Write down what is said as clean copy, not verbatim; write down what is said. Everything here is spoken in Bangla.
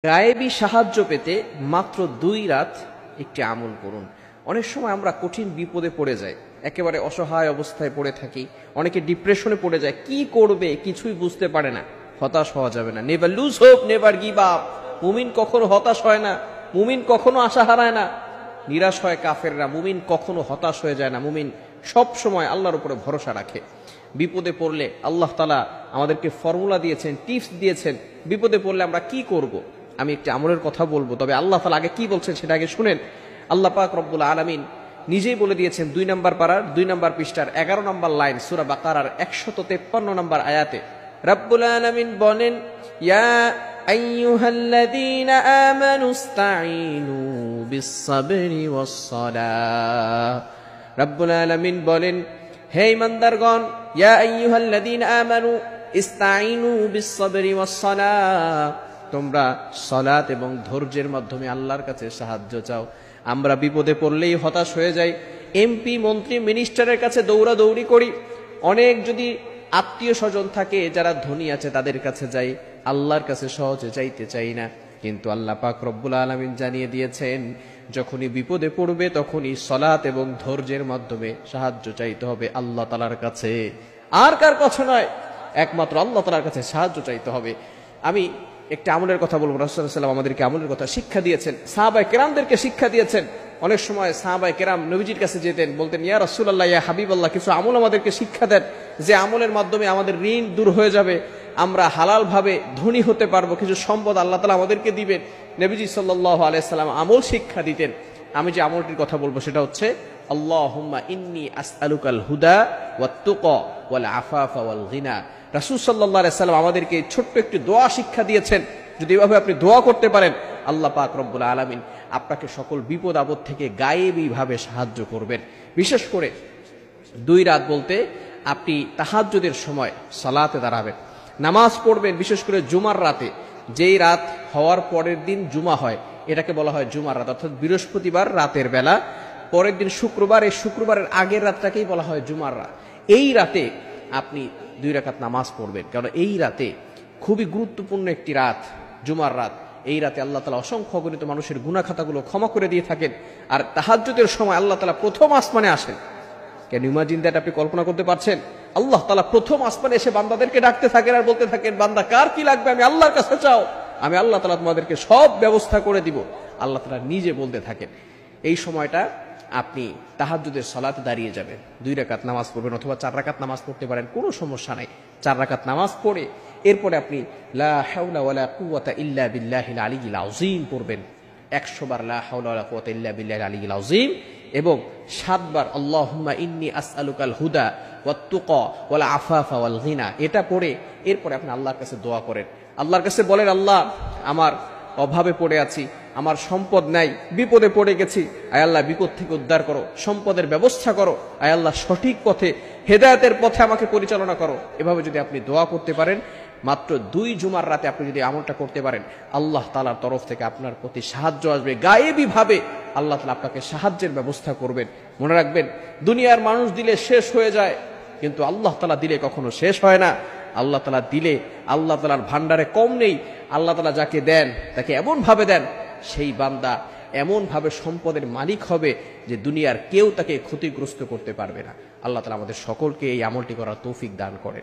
গায়েবী সাহায্য পেতে মাত্র 2 রাত একটি আমল করুন। অনেক সময় আমরা কঠিন বিপদে পড়ে যাই, একেবারে অসহায় অবস্থায় পড়ে থাকি, অনেকে ডিপ্রেশনে পড়ে যায়, কি করবে কিছুই বুঝতে পারে না। হতাশ হওয়া যাবে না। Never lose hope, never give up. মুমিন কখনো হতাশ হয় না, মুমিন কখনো আশা হারায় না। নিরাশ হয় কাফেররা, মুমিন কখনো হতাশ হয়ে যায় না। মুমিন সব সময় আল্লাহর উপরে ভরসা রাখে। বিপদে পড়লে আল্লাহ তাআলা আমাদেরকে ফর্মুলা দিয়েছেন, টিপস দিয়েছেন। বিপদে পড়লে আমরা কি করব। আমি একটি আমলের কথা বলবো, তবে আল্লাহ তাআলা আগে কি বলছেন সেটা আগে শুনেন। আল্লাহ পাক রব্বুল আলামিন নিজেই বলে দিয়েছেন 2 নম্বর পারার 2 নম্বর পৃষ্ঠার 11 নম্বর লাইন সূরা বাকারার 153 নম্বর আয়াতে রব্বুল আলামিন বলেন, ইয়া আইয়ুহাল্লাযীনা আমানুস্তাঈনু বিস-সাবরি ওয়াস-সালাহ। রব্বুল আলামিন বলেন, হে ঈমানদারগণ, ইয়া আইয়ুহাল্লাযীনা আমানু ইস্তাঈনু বিস-সাবরি ওয়াস-সালাহ, তোমরা সালাত এবং ধৈর্যের মাধ্যমে আল্লাহর কাছে সাহায্য চাও। আমরা বিপদে পড়লেই হতাশ হয়ে যাই, এমপি মন্ত্রী মিনিস্টারের কাছে দৌড়াদৌড়ি করি। অনেক যদি আত্মীয় স্বজন থাকে যারা ধনী আছে তাদের কাছে যাই, আল্লাহর কাছে সহজে যাইতে চাই না। কিন্তু আল্লাহ পাক রব্বুল আলামিন জানিয়ে দিয়েছেন, যখনই বিপদে পড়বে তখনই সালাত এবং ধৈর্যের মাধ্যমে সাহায্য চাইতে হবে আল্লাহ তাআলার কাছে, আর কার কাছে নয়, একমাত্র আল্লাহ তাআলার কাছে সাহায্য চাইতে হবে। আমি একটা আমলের কথা বলবো। রাসূলুল্লাহ সাল্লাল্লাহু আলাইহি ওয়াসাল্লাম আমাদেরকে আমলের কথা শিক্ষা দিয়েছেন, সাহাবায়ে কেরামদেরকে শিক্ষা দিয়েছেন। অনেক সময় সাহাবায়ে কেরাম নবীজির কাছে যেতেন, বলতেন, ইয়া রাসূলুল্লাহ, ইয়া হাবিবাল্লাহ, কিছু আমল আমাদেরকে শিক্ষা দেন, যে আমলের মাধ্যমে আমাদের ঋণ দূর হয়ে যাবে, আমরা হালাল ভাবে ধনী হতে পারবো, কিছু সম্পদ আল্লাহ তাআলা আমাদেরকে দিবেন। নবীজি সাল্লাল্লাহু আলাইহি ওয়াসাল্লাম আমল শিক্ষা দিতেন। আমি যে আমলটির কথা বলবো সেটা হচ্ছে, আল্লাহুম্মা ইন্নী আসআলুকাল হুদা ওয়াত তুকা ওয়াল আফাফা ওয়াল গিনা। রাসূল সাল্লাল্লাহু আলাইহি ওয়াসাল্লাম আমাদেরকে ছোট্ট একটি দোয়া শিক্ষা দিয়েছেন। যদি এভাবে আপনি দোয়া করতে পারেন, আল্লাহ পাক রব্বুল আলামিন আপনাকে সকল বিপদ আপদ থেকে গায়েবী ভাবে সাহায্য করবেন। বিশেষ করে 2 রাত বলতে আপনি তাহাজ্জুদের সময় সালাতে দাঁড়াবেন, নামাজ পড়বেন। বিশেষ করে জুমার রাতে, যেই রাত হওয়ার পরের দিন জুমা হয়, এটাকে বলা হয় জুমার রাত, অর্থাৎ বৃহস্পতিবার রাতের বেলা, পরের দিন শুক্রবার, এই শুক্রবারের আগের রাতটাকেই বলা হয় জুমার রাত। এই রাতে আপনি 2 রাকাত নামাজ পড়বেন, কারণ এই রাতে খুবই গুরুত্বপূর্ণ একটি রাত, জুমার রাত। এই রাতে আল্লাহ তাআলা অসংখ্য অগণিত মানুষের গুনাহ খাতাগুলো ক্ষমা করে দিয়ে থাকেন। আর তাহাজ্জুদের সময় আল্লাহ তাআলা প্রথম আসমানে আসেন। Can you imagine that? আপনি কল্পনা করতে পারছেন? আল্লাহ তাআলা প্রথম আসমানে এসে বান্দাদেরকে ডাকতে থাকেন আর বলতে থাকেন, বান্দা কার কি লাগবে আমি আল্লাহর কাছে চাও, আমি আল্লাহ তাআলা তোমাদেরকে সব ব্যবস্থা করে দিব। আল্লাহ তাআলা নিজে বলতে থাকেন। এই সময়টা আপনি তাহাজ্জুদের সালাতে দাঁড়িয়ে যাবেন, 2 রাকাত নামাজ পড়বেন, অথবা 4 রাকাত নামাজ পড়তে পারেন, কোনো সমস্যা নাই। 4 রাকাত নামাজ পড়ে এরপরে আপনি লা হাওলা ওয়ালা কুওয়াতা ইল্লা বিল্লাহিল আলিয়্যিল আযীম পড়বেন। 100 বার লা হাওলা ওয়ালা কুওয়াতা ইল্লা বিল্লাহিল আলিয়্যিল আযীম, এবং 7 বার আল্লাহুম্মা ইন্নী আসআলুকাল হুদা ওয়াত তুকা ওয়াল আফাফা ওয়াল গিনা। এটা পড়ে এরপরে আপনি আল্লাহর কাছে দোয়া করেন। আল্লাহর কাছে বলেন, আল্লাহ, আমার অভাবে পড়ে আছি, আমার সম্পদ নাই, বিপদে পড়ে গেছি, আয় আল্লাহ বিপদ থেকে উদ্ধার করো, সম্পদের ব্যবস্থা করো, আয় আল্লাহ সঠিক পথে, হেদায়েতের পথে আমাকে পরিচালনা করো। এভাবে যদি আপনি দোয়া করতে পারেন, মাত্র 2 জুমার রাতে আপনি যদি আমলটা করতে পারেন, আল্লাহ তাআলার তরফ থেকে আপনার প্রতি সাহায্য আসবে। গায়েবী ভাবে আল্লাহ তাআলা আপনাকে সাহায্যের ব্যবস্থা করবেন। মনে রাখবেন, দুনিয়ার মানুষ দিলে শেষ হয়ে যায়, কিন্তু আল্লাহ তাআলা দিলে কখনো শেষ হয় না। আল্লাহ তাআলা দিলে আল্লাহ তাআলার ভান্ডারে কম নেই। আল্লাহ তাআলা যাকে দেন তাকে এমন ভাবে দেন, সেই বান্দা এমন ভাবে সম্পদের মালিক হবে যে দুনিয়ার কেউ তাকে ক্ষতিগ্রস্ত করতে পারবে না। আল্লাহ তাআলা আমাদের সকলকে এই আমলটি করার তৌফিক দান করেন।